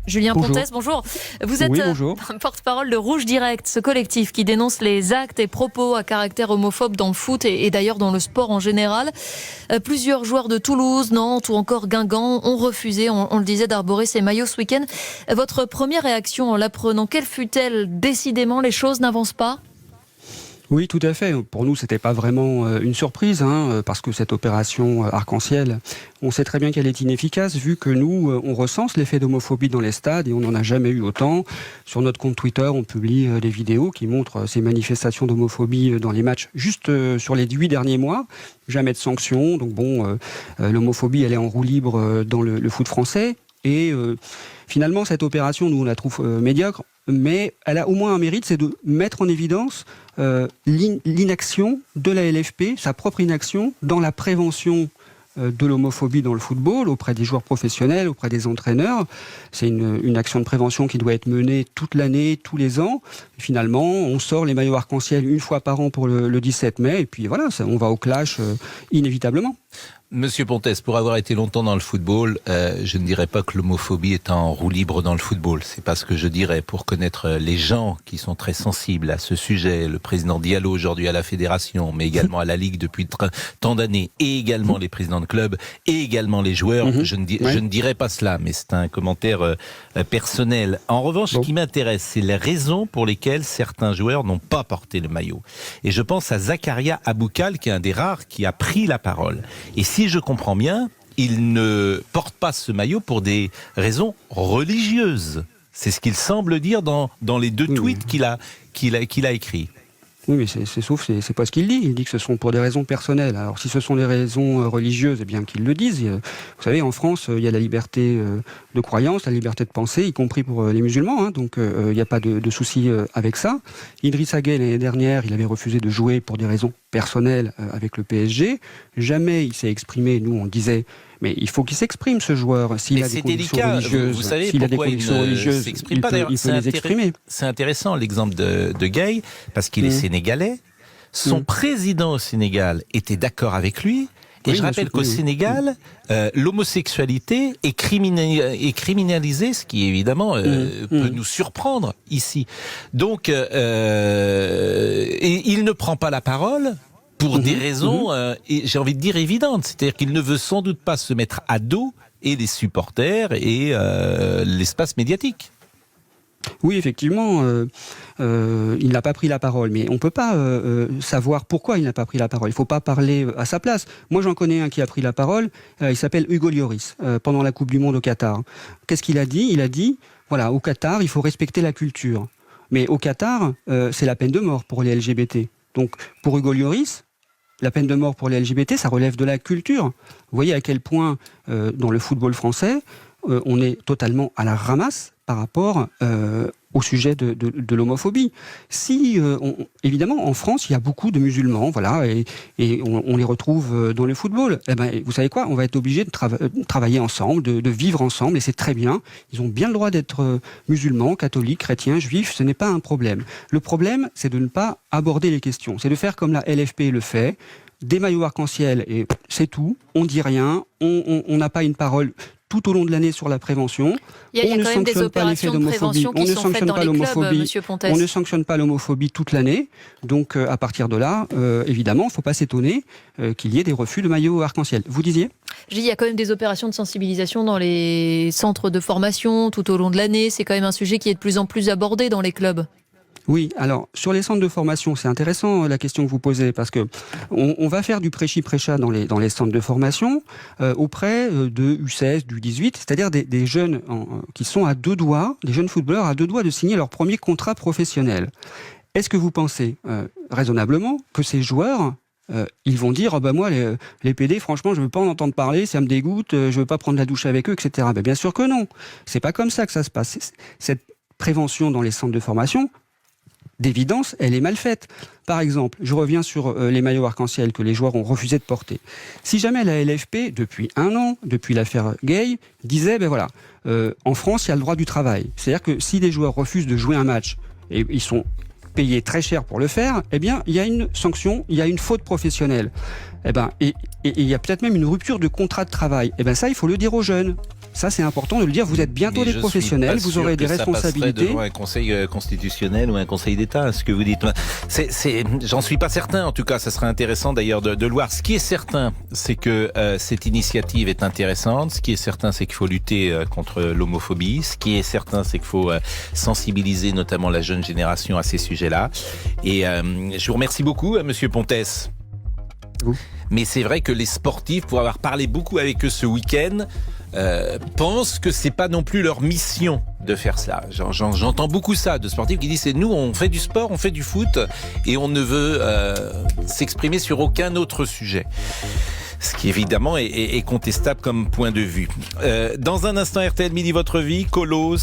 Julien Pontès, bonjour. Vous êtes porte-parole de Rouge Direct, ce collectif qui dénonce les actes et propos à caractère homophobe dans le foot et d'ailleurs dans le sport en général. Plusieurs joueurs de Toulouse, Nantes ou encore Guingamp ont refusé, on le disait, d'arborer ces maillots ce week-end. Votre première réaction en l'apprenant, quelle fut-elle? Décidément, les choses n'avancent pas? Oui, tout à fait. Pour nous, c'était pas vraiment une surprise, parce que cette opération arc-en-ciel, on sait très bien qu'elle est inefficace, vu que nous, on recense l'effet d'homophobie dans les stades et on n'en a jamais eu autant. Sur notre compte Twitter, on publie des vidéos qui montrent ces manifestations d'homophobie dans les matchs juste sur les 8 derniers mois. Jamais de sanctions. Donc l'homophobie, elle est en roue libre dans le foot français. Et finalement, cette opération, nous, on la trouve médiocre, mais elle a au moins un mérite, c'est de mettre en évidence l'inaction de la LFP, sa propre inaction dans la prévention de l'homophobie dans le football, auprès des joueurs professionnels, auprès des entraîneurs. C'est une action de prévention qui doit être menée toute l'année, tous les ans. Et finalement, on sort les maillots arc-en-ciel une fois par an pour le 17 mai, et puis voilà, on va au clash inévitablement. Monsieur Pontès, pour avoir été longtemps dans le football, je ne dirais pas que l'homophobie est en roue libre dans le football. C'est pas ce que je dirais. Pour connaître les gens qui sont très sensibles à ce sujet, le président Diallo aujourd'hui à la fédération, mais également à la Ligue depuis tant d'années, et également les présidents de clubs, et également les joueurs, je ne dirais pas cela, mais c'est un commentaire personnel. En revanche, ce qui m'intéresse, c'est les raisons pour lesquelles certains joueurs n'ont pas porté le maillot. Et je pense à Zakaria Aboukal, qui est un des rares qui a pris la parole. Et si je comprends bien, il ne porte pas ce maillot pour des raisons religieuses. C'est ce qu'il semble dire dans les deux tweets qu'il a écrits. Oui, mais c'est pas ce qu'il dit. Il dit que ce sont pour des raisons personnelles. Alors, si ce sont des raisons religieuses, eh bien qu'ils le disent. Vous savez, en France, il y a la liberté de croyance, la liberté de penser, y compris pour les musulmans. Donc, il n'y a pas de souci avec ça. Idrissa Gueye, l'année dernière, il avait refusé de jouer pour des raisons personnelles avec le PSG. Jamais il s'est exprimé. Nous, on disait... Mais il faut qu'il s'exprime, ce joueur. S'il a des convictions religieuses, vous savez pourquoi il ne s'exprime pas. Il peut les exprimer. C'est intéressant l'exemple de Gueye, parce qu'il est sénégalais. Son président au Sénégal était d'accord avec lui. Et je rappelle qu'au Sénégal, l'homosexualité est criminalisée, ce qui évidemment peut nous surprendre ici. Donc, et il ne prend pas la parole pour des raisons, j'ai envie de dire, évidentes. C'est-à-dire qu'il ne veut sans doute pas se mettre à dos et les supporters et l'espace médiatique. Oui, effectivement, il n'a pas pris la parole, mais on ne peut pas savoir pourquoi il n'a pas pris la parole. Il ne faut pas parler à sa place. Moi, j'en connais un qui a pris la parole, il s'appelle Hugo Lloris, pendant la Coupe du Monde au Qatar. Qu'est-ce qu'il a dit? Il a dit, voilà, au Qatar, il faut respecter la culture. Mais au Qatar, c'est la peine de mort pour les LGBT. Donc, pour Hugo Lloris, la peine de mort pour les LGBT, ça relève de la culture. Vous voyez à quel point, dans le football français, on est totalement à la ramasse par rapport au sujet de l'homophobie. Évidemment, en France, il y a beaucoup de musulmans, voilà, et on les retrouve dans le football. Eh ben, vous savez quoi? On va être obligé de travailler ensemble, de vivre ensemble, et c'est très bien. Ils ont bien le droit d'être musulmans, catholiques, chrétiens, juifs, ce n'est pas un problème. Le problème, c'est de ne pas aborder les questions. C'est de faire comme la LFP le fait, des maillots arc-en-ciel, et c'est tout. On dit rien, on n'a pas une parole tout au long de l'année sur la prévention. Il y a quand même des opérations de prévention qui sont faites dans les clubs, Monsieur Pontès. On ne sanctionne pas l'homophobie toute l'année. Donc, à partir de là, évidemment, il ne faut pas s'étonner qu'il y ait des refus de maillots arc-en-ciel. Vous disiez ? Il y a quand même des opérations de sensibilisation dans les centres de formation tout au long de l'année. C'est quand même un sujet qui est de plus en plus abordé dans les clubs. Oui, alors sur les centres de formation, c'est intéressant la question que vous posez, parce que on va faire du prêchi-prêcha dans les centres de formation auprès de U16, du 18, c'est-à-dire des jeunes qui sont à deux doigts, des jeunes footballeurs à deux doigts de signer leur premier contrat professionnel. Est-ce que vous pensez raisonnablement que ces joueurs ils vont dire moi les PD, franchement je veux pas en entendre parler, ça me dégoûte, je veux pas prendre la douche avec eux, etc. Ben, bien sûr que non, c'est pas comme ça que ça se passe. Cette prévention dans les centres de formation, d'évidence, elle est mal faite. Par exemple, je reviens sur les maillots arc-en-ciel que les joueurs ont refusé de porter. Si jamais la LFP, depuis un an, depuis l'affaire Gueye, disait, en France, il y a le droit du travail. C'est-à-dire que si des joueurs refusent de jouer un match, et ils sont payés très cher pour le faire, eh bien, il y a une sanction, il y a une faute professionnelle. Et il y a peut-être même une rupture de contrat de travail. Ça, il faut le dire aux jeunes. Ça, c'est important de le dire. Vous êtes bientôt des professionnels, vous aurez des responsabilités. Devant un conseil constitutionnel ou un conseil d'État, ce que vous dites. J'en suis pas certain. En tout cas, ça serait intéressant d'ailleurs de le voir. Ce qui est certain, c'est que cette initiative est intéressante. Ce qui est certain, c'est qu'il faut lutter contre l'homophobie. Ce qui est certain, c'est qu'il faut sensibiliser notamment la jeune génération à ces sujets-là. Et je vous remercie beaucoup, Monsieur Pontès. Mais c'est vrai que les sportifs, pour avoir parlé beaucoup avec eux ce week-end, pensent que c'est pas non plus leur mission de faire ça. J'entends beaucoup ça de sportifs qui disent c'est nous, on fait du sport, on fait du foot et on ne veut s'exprimer sur aucun autre sujet. Ce qui évidemment est contestable comme point de vue. Dans un instant, RTL Midi Votre Vie, Colos.